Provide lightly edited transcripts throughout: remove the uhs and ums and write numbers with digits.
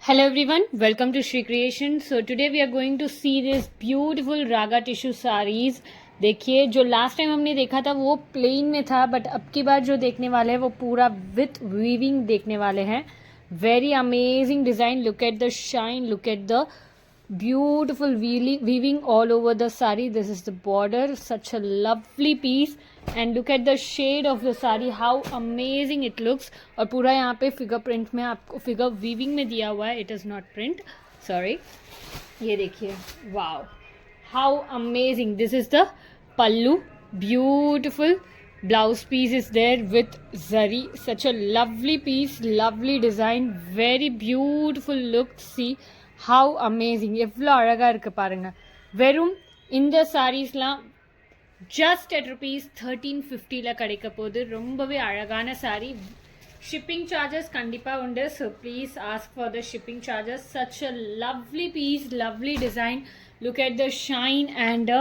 Hello everyone, welcome to Shri Creation. So today we are going to see this beautiful raga tissue sarees. देखिए जो last time हमने देखा था वो plane में था, बट अब की बार जो देखने वाले हैं वो पूरा विथ वीविंग देखने वाले हैं. Very amazing design. Look at the shine, look at the beautiful weaving all over the sari. This is the border, such a lovely piece. And look at the shade of the sari, how amazing it looks. और पूरा यहाँ पे figure print में आपको figure weaving में दिया हुआ है. It is not print, sorry. ये देखिए, wow, how amazing. This is the pallu. Beautiful blouse piece is there with zari. Such a lovely piece, lovely design, very beautiful look. See how amazing, எவ்வளோ அழகாக இருக்குது பாருங்கள். வெறும் இந்த சாரீஸ்லாம் just at rupees 1350 கிடைக்க போகுது. ரொம்பவே அழகான சாரீ. ஷிப்பிங் சார்ஜஸ் கண்டிப்பாக உண்டு. So please ask for the shipping charges. Such a lovely piece, lovely design. Look at the shine and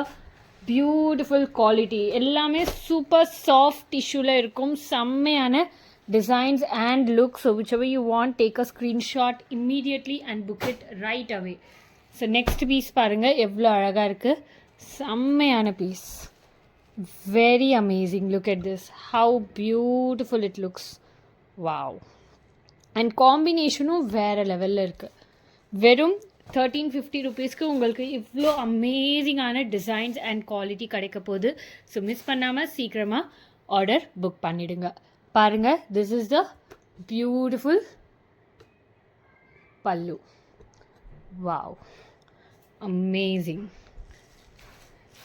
beautiful quality. எல்லாமே சூப்பர் சாஃப்ட் டிஷ்யூவில் இருக்கும். செம்மையான designs and look. So whichever you want, take a screenshot immediately and book it right away. So next piece பாருங்க, எவ்வளோ அழகாக இருக்குது. செம்மையான piece, very amazing. Look at this, how beautiful it looks. Wow. And combinationும் வேறு லெவலில் இருக்குது. வெறும் 1350 rupeesக்கு உங்களுக்கு இவ்வளோ அமேசிங்கான டிசைன்ஸ் அண்ட் குவாலிட்டி கிடைக்க போகுது. ஸோ மிஸ் பண்ணாமல் சீக்கிரமாக ஆர்டர் புக் பண்ணிவிடுங்க. பாருங்க, this is the beautiful pallu. Wow, amazing.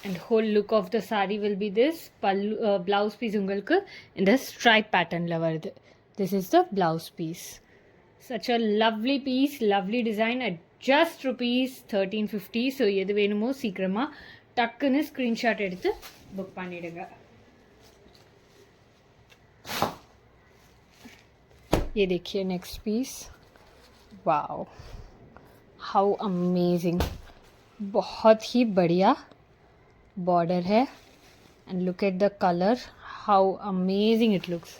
And whole look of the saree will be this. Pallu blouse piece ungalku in the stripe pattern la varudhu. This is the blouse piece. Such a lovely piece, lovely design at just rupees 1350. So எது வேணுமோ சீக்கிரமா டக்குன்னு screenshot எடுத்து book பண்ணிடுங்க. ये देखिए next piece. Wow, how amazing. बहुत ही बढ़िया बॉर्डर है. And look at the colour, how amazing it looks.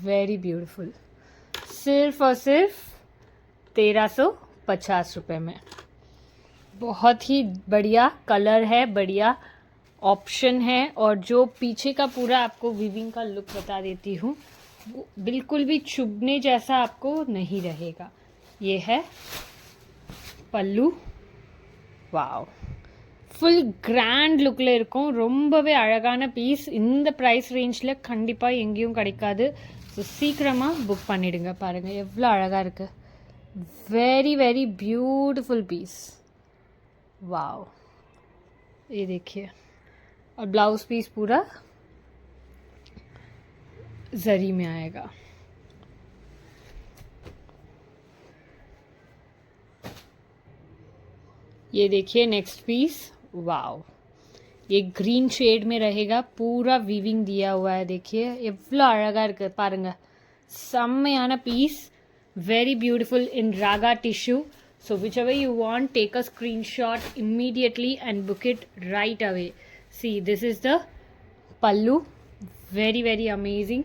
Very beautiful. सिर्फ और सिर्फ 1350 रुपये में. बहुत ही बढ़िया कलर है, बढ़िया ऑप्शन है. और जो पीछे का पूरा आपको वीविंग का लुक बता देती हूँ, वो बिल्कुल भी चुभने जैसा आपको नहीं रहेगा. ये है पल्लू. वाव, ஃபுல் கிராண்ட் லுக்கில் இருக்கும். ரொம்பவே அழகான பீஸ். இந்த ப்ரைஸ் ரேஞ்சில் கண்டிப்பாக எங்கேயும் கிடைக்காது. ஸோ சீக்கிரமாக புக் பண்ணிவிடுங்க. பாருங்கள் எவ்வளோ அழகாக இருக்குது. Very very beautiful piece. Wow, ये देखिए. और ब्लाउज पीस पूरा जरी में आएगा. ये देखिए नेक्स्ट पीस. वाव, ये ग्रीन शेड में रहेगा. पूरा वीविंग दिया हुआ है. देखिए எவ்வளோ அழகாக இருக்குது பாருங்கள். செம்மையான piece. very beautiful in raga tissue. So whichever you want, take a screenshot immediately and book it right away. See, this is the pallu. Very very amazing.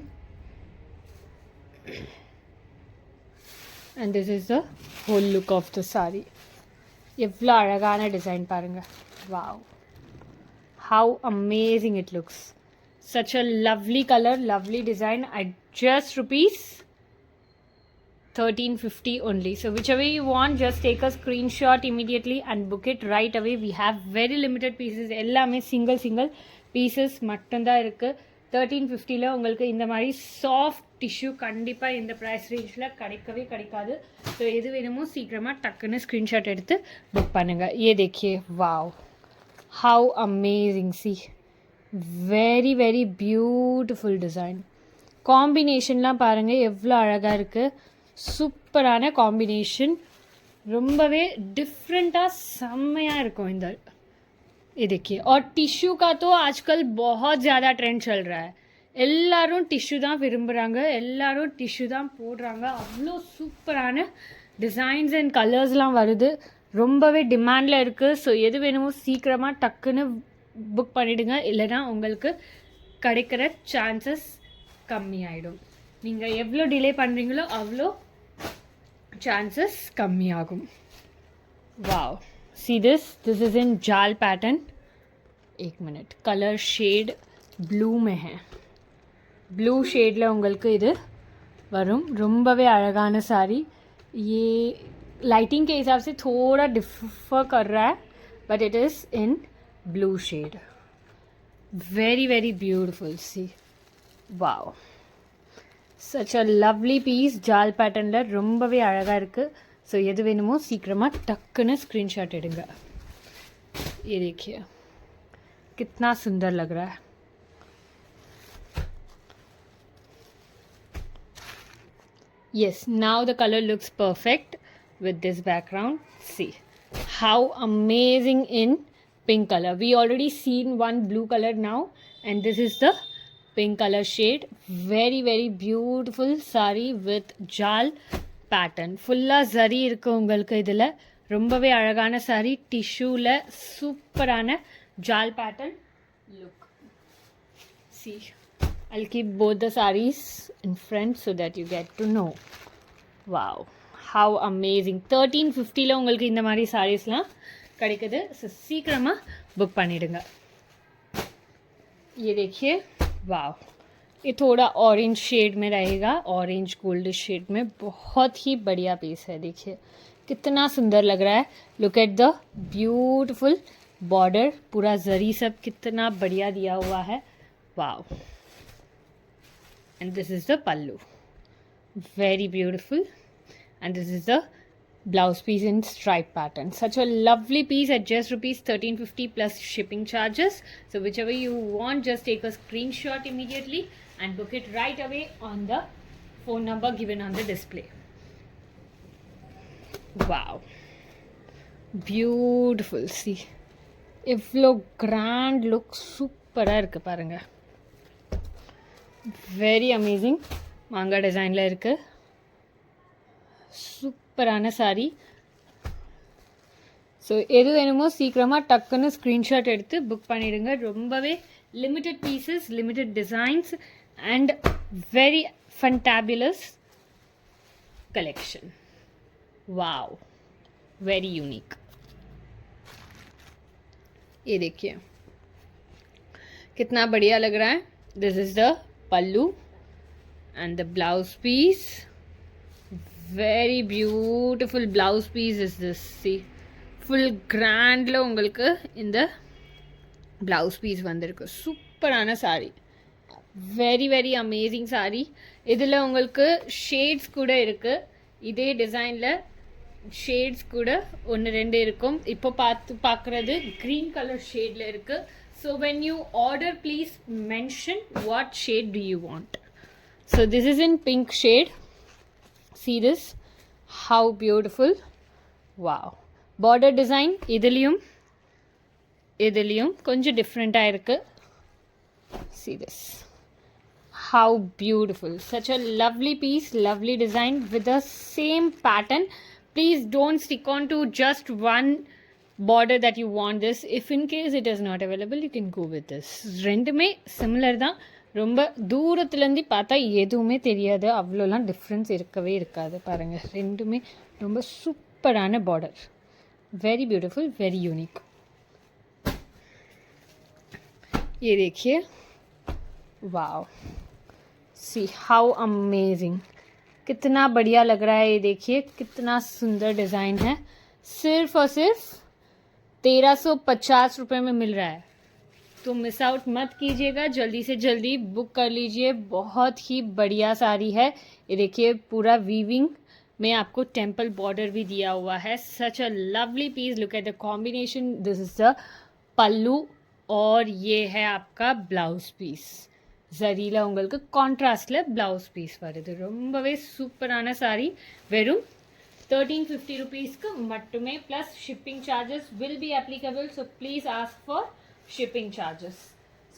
And this is the whole look of the saree. எவ்வளோ அழகான design பாருங்கள். Wow, how amazing it looks. Such a lovely color, lovely design at just rupees 1350 only. So whichever you want, just take a screenshot immediately and book it right away. We have very limited pieces. எல்லாமே single pieces மட்டும்தான் இருக்குது. 1350 உங்களுக்கு இந்த மாதிரி soft tissue கண்டிப்பாக இந்த price ரேஞ்சில் கிடைக்கவே கிடைக்காது. ஸோ எது வேணுமோ சீக்கிரமாக டக்குன்னு ஸ்க்ரீன்ஷாட் எடுத்து புக் பண்ணுங்கள். ये देखिए, wow, how amazing. See, very very beautiful design. காம்பினேஷன்லாம் பாருங்கள் எவ்வளோ அழகாக இருக்குது. சூப்பரான காம்பினேஷன். ரொம்பவே டிஃப்ரெண்ட்டாக செம்மையாக இருக்கும் இந்த. ये देखिए. और टिश्यू का तो आजकल बहुत ज़्यादा ट्रेंड चल रहा है. எல்லாரும் டிஷ்யூ தான் விரும்புகிறாங்க. எல்லாரும் டிஷ்யூ தான் போடுறாங்க. அவ்வளோ சூப்பரான டிசைன்ஸ் அண்ட் கலர்ஸ்லாம் வருது. ரொம்பவே டிமாண்டில் இருக்குது. ஸோ எது வேணுமோ சீக்கிரமாக டக்குன்னு புக் பண்ணிவிடுங்க. இல்லைனா உங்களுக்கு கிடைக்கிற சான்சஸ் கம்மியாயிடும். நீங்கள் எவ்வளோ டிலே பண்ணுறீங்களோ அவ்வளோ சான்சஸ் கம்மியாகும். Wow, see this is in जाल पैटर्न. एक मिनट, कलर शेड ब्लू में है. ब्लू शेडिல் உங்களுக்கு இது வரும். ரொம்பவே அழகான साड़ी. ये लाइटिंग के हिसाब से थोड़ा डिफर कर रहा है, but it is in blue shade. Very very beautiful. See, wow, such a lovely piece. जाल पैटर्निல் ரொம்பவே அழகாக இருக்குது. ஸோ எது வேணுமோ சீக்கிரமாக டக்குன்னு स्क्रीनशॉट எடுங்க. ये देखिए कितना सुंदर लग रहा है. Yes, now the color looks perfect with this background. See how amazing in pink color. We already seen one blue color now, and this is the pink color shade. Very very beautiful saree with जाल pattern. ஃபுல்லாக ஜரி இருக்குது உங்களுக்கு. இதில் ரொம்பவே அழகான saree. டிஷ்யூவில் சூப்பரான जाल pattern look. See, I'll keep both the sarees in front so that you get to know. Wow, how amazing. 1350 உங்களுக்கு இந்த மாதிரி சாரீஸ்லாம் கிடைக்குது. ஸோ சீக்கிரமாக புக் பண்ணிடுங்க. ये देखिए, वाव, ये थोड़ा ऑरेंज शेड में रहेगा, ऑरेंज गोल्ड शेड में. बहुत ही बढ़िया पीस है. देखिए कितना सुंदर लग रहा है. Look at the beautiful border. पूरा जरी सब कितना बढ़िया दिया हुआ है. वाव, and this is the pallu. Very beautiful. And this is the blouse piece in stripe pattern. Such a lovely piece at just rupees 1350 plus shipping charges. So whichever you want, just take a screenshot immediately and book it right away on the phone number given on the display. Wow, beautiful. See, இவ்வளோ grand look சூப்பராக இருக்குது பாருங்கள். Very amazing. மாங்காய் டிசைனில் இருக்குது. சூப்பரான sari. So எது வேணுமோ சீக்கிரமாக டக்குன்னு ஸ்க்ரீன்ஷாட் எடுத்து புக் பண்ணிவிடுங்க. ரொம்பவே limited pieces, limited designs and very fantabulous collection. Wow, very unique. ये देखिए कितना बढ़िया लग रहा है. This is the pallu and the blouse piece. Very beautiful blouse piece is this. See, full grand lo ungalku இந்த blouse piece வந்திருக்கு. சூப்பரான saree. Very very amazing saree. இதில் உங்களுக்கு ஷேட்ஸ் கூட இருக்குது. இதே டிசைனில் ஷேட்ஸ் கூட ஒன்று ரெண்டு இருக்கும். இப்போ பார்க்குறது க்ரீன் கலர் ஷேடில் இருக்குது. So when you order please mention what shade to you want. So this is in pink shade. See this, how beautiful. Wow, border design idiliyum konja different ah irukku. See this, how beautiful. Such a lovely piece, lovely design with the same pattern. Please don't stick on to just one border that you want this. If in case it is not available, you can go with this. ரெண்டுமே similar தான். ரொம்ப தூரத்துலேருந்து பார்த்தா எதுவுமே தெரியாது. அவ்வளோலாம் difference இருக்கவே இருக்காது. பாருங்கள், ரெண்டுமே ரொம்ப சூப்பரான border. Very beautiful, very unique. ये देखिए, वाओ, सी हाउ अमेजिंग. कितना बढ़िया लग रहा है. ये देखिए कितना सुंदर डिज़ाइन है. सिर्फ और सिर्फ 1350 रुपये में मिल रहा है. तो मिस आउट मत कीजिएगा. जल्दी से जल्दी बुक कर लीजिए. बहुत ही बढ़िया साड़ी है. ये देखिए पूरा वीविंग में आपको टेम्पल बॉर्डर भी दिया हुआ है. Such a lovely piece. Look at the combination. This is the pallu और ये है आपका ब्लाउज पीस. ஜரியில் உங்களுக்கு கான்ட்ராஸ்டில் ப்ளவுஸ் பீஸ் வருது. ரொம்பவே சூப்பரான சாரீ. வெறும் 1350 rupeesக்கு மட்டுமே. Plus shipping charges will be applicable. So please ask for shipping charges.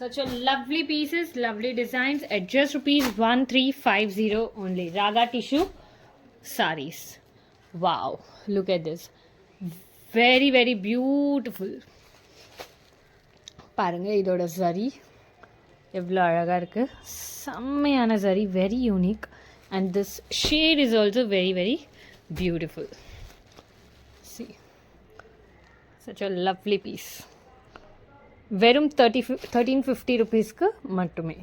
Such a lovely pieces, lovely designs at just rupees 1350 only. Raga tissue sarees. Wow, look at this. Very very beautiful. பாருங்க, இதோட ஜரி எவ்வளோ அழகாக இருக்குது. செம்மையான zari, very unique. And this shade is also very very Beautiful. See, such a lovely piece. வெறும் 1350 ருபீஸ்க்கு மட்டுமே.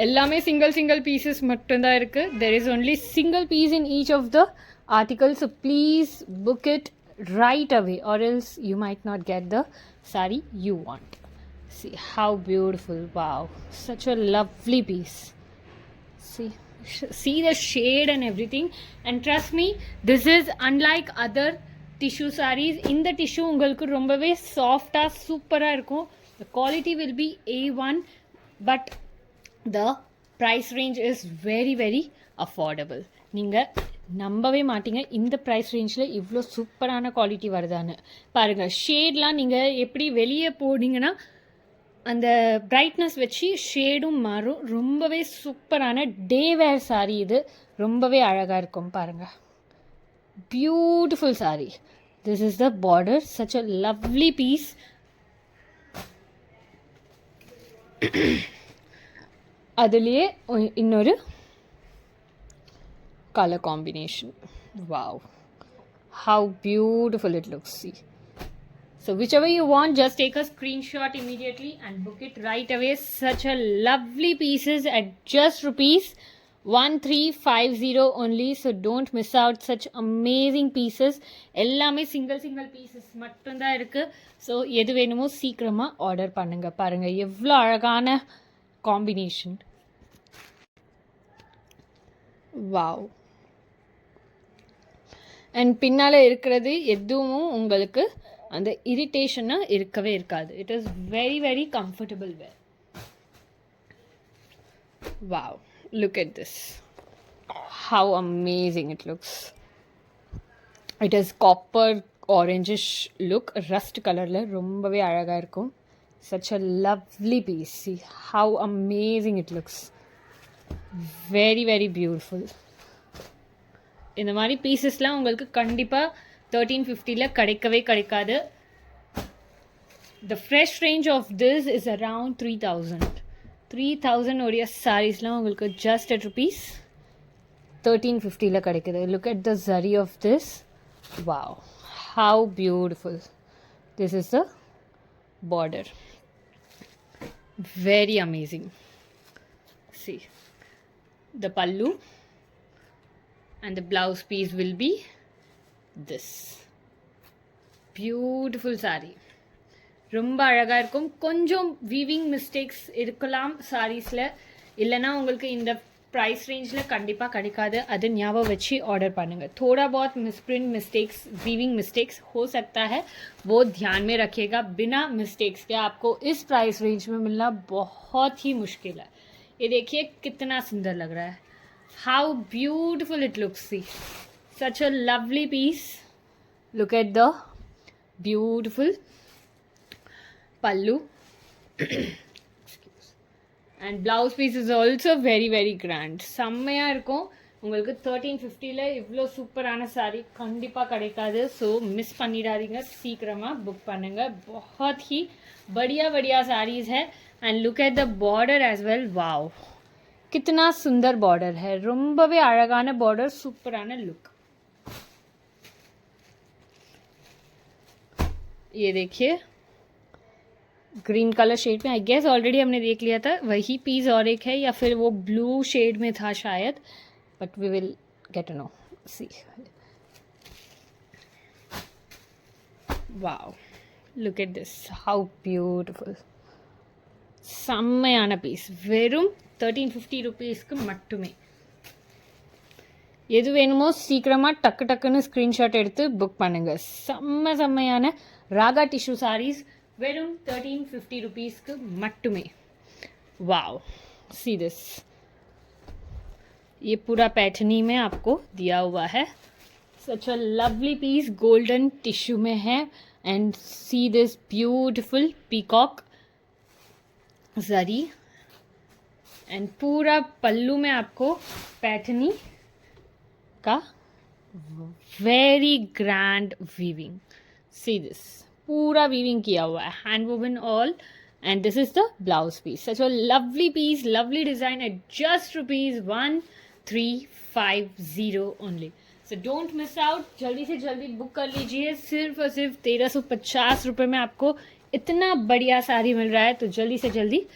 எல்லாமே சிங்கிள் பீசஸ் மட்டும்தான் இருக்கு. There is only single piece in each of the articles, so please book it right away or else you might not get the saree you want. See how beautiful. Wow, such a lovely piece. See the shade and everything, and trust me, this is unlike other tissue sarees. In the tissue உங்களுக்கு ரொம்பவே சாஃப்டா சூப்பரா இருக்கும். The quality will be A1, but the price range is very very affordable. நீங்கள் நம்பவே மாட்டீங்க இந்த price ரேஞ்சில் இவ்வளோ சூப்பரான குவாலிட்டி வருதான்னு. பாருங்கள், ஷேட்லாம் நீங்கள் எப்படி வெளியே போனீங்கன்னா அந்த பிரைட்னஸ் வச்சு ஷேடும் மாறும். ரொம்பவே சூப்பரான டே வேர் சாரீ இது. ரொம்பவே அழகாக இருக்கும். பாருங்கள், beautiful sari. This is the border. Such a lovely piece. அதுலேயே இன்னொரு color combination. Wow, how beautiful it looks. See, so whichever you want, just take a screenshot immediately and book it right away. Such a lovely pieces at just rupees 1350 only, so don't miss out such amazing pieces. எல்லாமே single pieces மட்டும்தான் இருக்கு. So எது வேணுமோ சீக்கிரமாக order பண்ணுங்க. பாருங்கள் எவ்வளோ அழகான காம்பினேஷன். வாவ். அண்ட் பின்னால் இருக்கிறது எதுவும் உங்களுக்கு அந்த இரிட்டேஷனாக இருக்கவே இருக்காது. It is very very comfortable wear. Wow, look at this. How amazing it looks. It is copper orangish look, rust கலரில் ரொம்பவே அழகாக இருக்கும். Such a lovely piece. See how amazing it looks. Very very beautiful. இந்த மாதிரி பீசஸ்லாம் உங்களுக்கு கண்டிப்பாக 1350 கிடைக்கவே கிடைக்காது. The fresh range of this is around 3000 உடைய சாரீஸ்லாம் உங்களுக்கு ஜஸ்ட் அட் ருபீஸ் 1350 கிடைக்குது. Look at the zari of this. Wow, have beautiful. This is the border. Very amazing. C the pallu and the blouse piece will be this. Beautiful saree. ரொம்ப அழகாக இருக்கும். கொஞ்சம் weaving mistakes இருக்கலாம் சாரீஸில், இல்லைனா உங்களுக்கு இந்த ப்ரைஸ் ரேஞ்சில் கண்டிப்பாக கிடைக்காது. அது ஞாபகம் வச்சு ஆர்டர் பண்ணுங்கள். थोड़ा बहुत मिसप्रिंट मिस्टेक्स, वीविंग मिस्टेक्स हो सकता है, वो ध्यान में रखिएगा. बिना मिस्टेक्स के आपको इस प्राइस रेंज में मिलना बहुत ही मुश्किल है. ये देखिए कितना सुंदर लग रहा है. How beautiful it looks. See such a lovely piece. Look at the beautiful pallu and blouse piece is also very very grand. செம்மையாக இருக்கும். உங்களுக்கு 1350 இவ்வளோ சூப்பரான சாரீ கண்டிப்பாக கிடைக்காது. ஸோ மிஸ் பண்ணிடாதீங்க, சீக்கிரமாக புக் பண்ணுங்கள். बहुत ही बढ़िया बढ़िया साड़ीज़ है. And look at the border as well. Wow, कितना सुंदर बॉर्डर है. ரொம்பவே அழகான बॉर्डर, சூப்பரான லுக். ये देखिए ग्रीन कलर शेड में. आई गेस ऑलरेडी हमने देख लिया था. वही पीस और एक है, या फिर वो ब्लू शेड में था शायद, but we will get to know. See, wow, look at this. How beautiful. செம்மையான பீஸ். வெறும் 1350 ருபீஸ்க்கு மட்டுமே. எது வேணுமோ சீக்கிரமாக டக்கு டக்குன்னு ஸ்க்ரீன்ஷாட் எடுத்து புக் பண்ணுங்கள். செம்மையான ராகா டிஷ்யூ சாரீஸ் வெறும் 1350 ருபீஸ்க்கு மட்டுமே. Wow, see this. ये पूरा पैठनी में आपको दिया हुआ है. Such a lovely piece, golden tissue में है. And see this beautiful peacock zari. And पूरा पल्लू में आपको पैठनी का very grand weaving. See this, पूरा वीविंग किया हुआ है, hand woven all. And this is the blouse piece. Such a lovely piece, lovely design at just rupees 350 only. So don't miss out. जल्दी से जल्दी बुक कर लीजिए. सिर्फ और सिर्फ 1350 रुपये में आपको इतना बढ़िया साड़ी मिल रहा है. तो जल्दी से जल्दी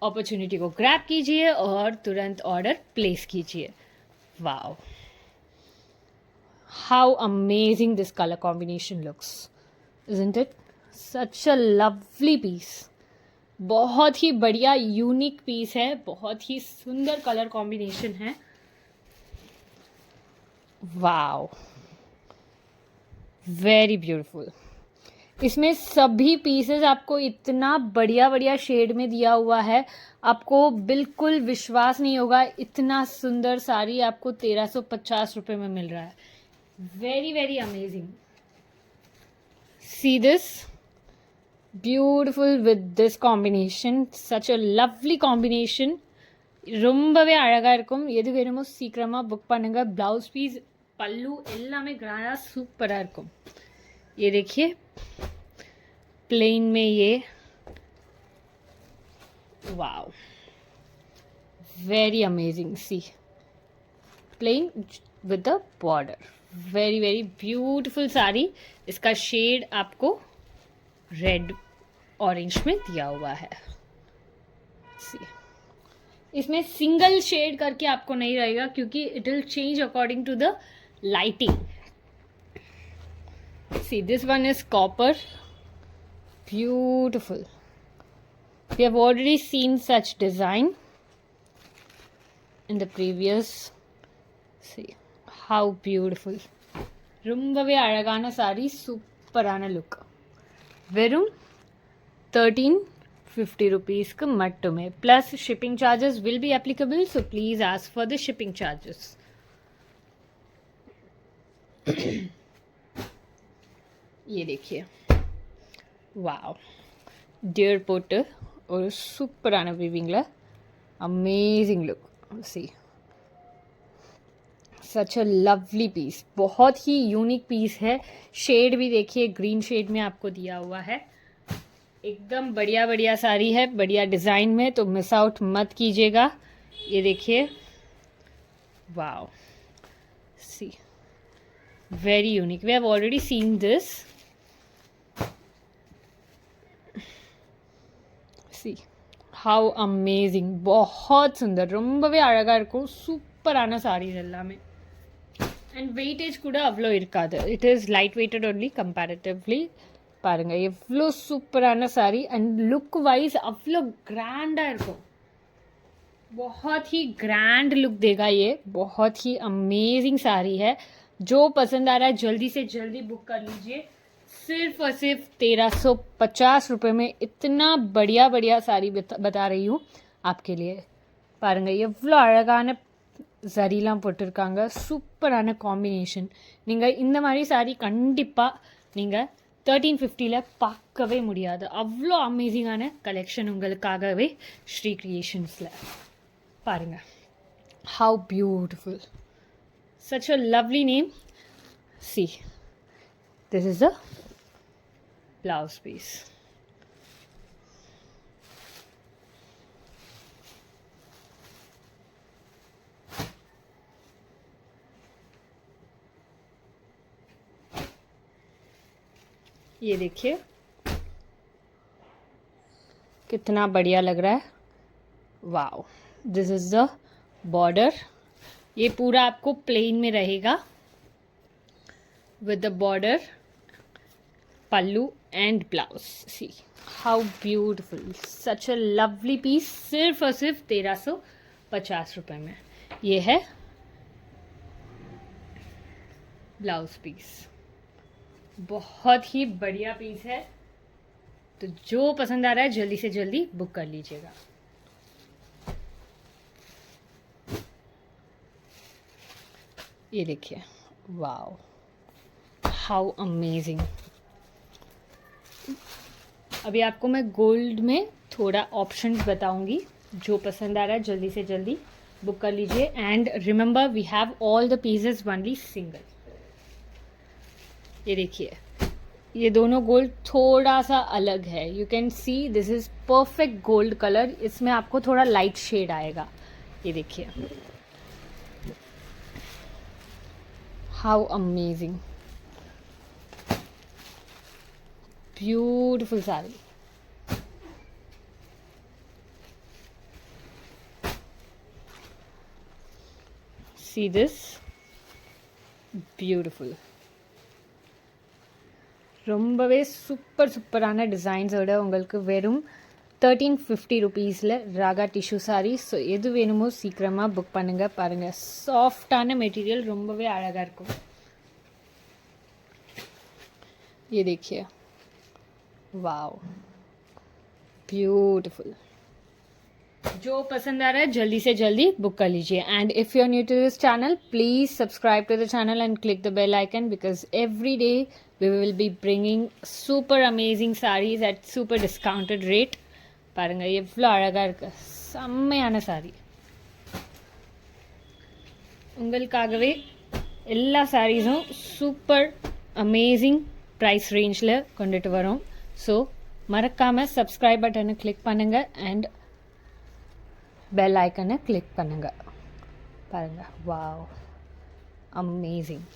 अपॉर्चुनिटी को ग्रैब कीजिए और तुरंत ऑर्डर प्लेस कीजिए. Wow, how amazing this colour combination looks, isn't it? Such a lovely piece. बहुत ही बढ़िया यूनिक पीस है. बहुत ही सुंदर कलर कॉम्बिनेशन है. Wow, very beautiful. इसमें सभी पीसेस आपको इतना बढ़िया बढ़िया शेड में दिया हुआ है. आपको बिल्कुल विश्वास नहीं होगा, इतना सुंदर साड़ी आपको 1350 रुपये में मिल रहा है. Very very amazing. C this, beautiful with this combination. Such a lovely combination. ரொம்பவே அழகாக இருக்கும். எது வேணுமோ சீக்கிரமாக புக் பண்ணுங்க. ப்ளவுஸ் பீஸ், பல்லு எல்லாமே கிராண்டாக சூப்பராக இருக்கும். ये देखिए, प्लेन में ये. Wow, very amazing. See, plain with the border. Very very beautiful sari. इसका शेड आपको रेड ऑरेंज में दिया हुआ है. सी, इसमें सिंगल शेड करके आपको नहीं रहेगा क्योंकि it will change according to the lighting. See, this one is copper. Beautiful. We have already seen such design in the previous. See how beautiful. ரொம்பவே அழகான சாரி, சூப்பரான லுக். வெறும் 1350 rupees மட்டுமே. Plus shipping charges will be applicable, so please ask for the shipping charges. ये देखिए, wow, dear पोट और சூப்பரான வீவிங்கில் amazing look. See, such a lovely piece. बहुत ही यूनिक पीस है. शेड भी देखिए, ग्रीन शेड में आपको दिया हुआ है. एकदम बढ़िया बढ़िया साड़ी है, बढ़िया डिज़ाइन में. तो मिस आउट मत कीजिएगा. ये देखिए, wow, see, very unique. We have already seen this. See how amazing. बहुत सुंदर, ரொம்பவே அழகாக இருக்கும். சூப்பரான சாரீஸ் எல்லாமே. அண்ட் வெயிட்டேஜ் கூட அவ்வளோ இருக்காது. It is light weighted only comparatively. பாருங்கள் எவ்வளோ சூப்பரான சாரி. அண்ட் லுக் वाइज அவ்வளோ கிராண்டாக இருக்கும். बहुत ही ग्रैंड लुक देगा ये. बहुत ही अमेजिंग साड़ी है. जो पसंद आ रहा है जल्दी से जल्दी बुक कर लीजिए. सिर्फ और सिर्फ 1350 रुपये में इतना बढ़िया बढ़िया साड़ी बता रही हूँ आपके लिए. பாருங்க எவ்வளோ அழகான ஜரிலாம் போட்டிருக்காங்க. சூப்பரான காம்பினேஷன். நீங்கள் இந்த மாதிரி சாரி கண்டிப்பாக நீங்கள் 1350 பார்க்கவே முடியாது. அவ்வளோ அமேசிங்கான கலெக்ஷன் உங்களுக்காகவே ஸ்ரீ கிரியேஷன்ஸில். பாருங்கள், how beautiful. Such a lovely name. See, this is a blouse piece. ये देखिए कितना बढ़िया लग रहा है. Wow, this is the border. ये पूरा आपको प्लेन में रहेगा with the border, pallu and blouse. See how beautiful. Such a lovely piece. सिर्फ और सिर्फ 1350 रुपये में ये है ब्लाउज पीस. बहुत ही बढ़िया पीस है. तो जो पसंद आ रहा है जल्दी से जल्दी बुक कर लीजिएगा. ये देखिए, वाओ, हाउ अमेजिंग. अभी आपको मैं गोल्ड में थोड़ा ऑप्शंस बताऊंगी. जो पसंद आ रहा है जल्दी से जल्दी बुक कर लीजिए. And remember, we have all the pieces only single. ये देखिए, ये दोनों गोल्ड थोड़ा सा अलग है. You can see this is perfect gold colour. इसमें आपको थोड़ा लाइट शेड आएगा. ये देखिए, How amazing. Beautiful saree. See this? Beautiful. ரொம்பவே சூப்பரான டிசைன்ஸோட உங்களுக்கு வெறும் 1350 ருபீஸில் ராகா டிஷ்யூ சாரீஸ். ஸோ எது வேணுமோ சீக்கிரமாக புக் பண்ணுங்கள். பாருங்கள், சாஃப்டான மெட்டீரியல், ரொம்பவே அழகாக இருக்கும். ये देखिए, वाओ, ब्यूटीफुल. जो पसंद आ रहा है जल्दी से जल्दी बुक कर लीजिए. And if you are new to this channel, please subscribe to the channel and click the bell icon, because every day we will be bringing super amazing sarees at super discounted rate. பாருங்க எவ்வளோ அழகாக இருக்குது, செம்மையான சாரீ. உங்களுக்காகவே எல்லா சாரீஸும் super amazing price ரேஞ்சில் கொண்டுட்டு வரோம். ஸோ மறக்காமல் சப்ஸ்கிரைப் பட்டனை கிளிக் பண்ணுங்கள் அண்ட் பெல் ஐக்கனை கிளிக் பண்ணுங்கள். பாருங்கள், வாவ், अमेजिंग.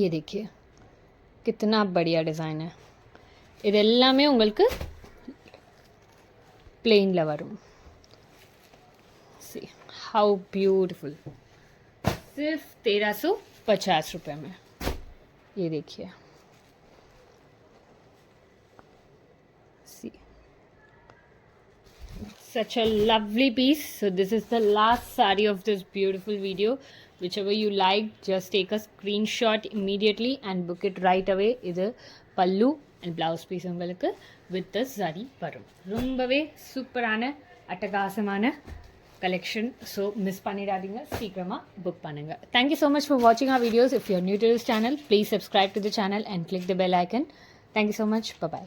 ये देखिए कितना बढ़िया डिज़ाइन है. இது எல்லாமே உங்களுக்கு प्लेनல வரும். See how beautiful. सिर्फ 1350 रुपये में. ये देखिए, सी such a lovely piece. So this is the last saree of this beautiful video. Whichever you like, just take a screenshot immediately and book it right away. இது பல்லு and blouse piece உங்களுக்கு with the zari வரும். ரொம்பவே சூப்பரான அட்டகாசமான collection. So miss பண்ணிடாதீங்க, சீக்கிரமாக book பண்ணுங்கள். Thank you so much for watching our videos. If you are new to this channel, please subscribe to the channel and click the bell icon. Thank you so much. Bye bye.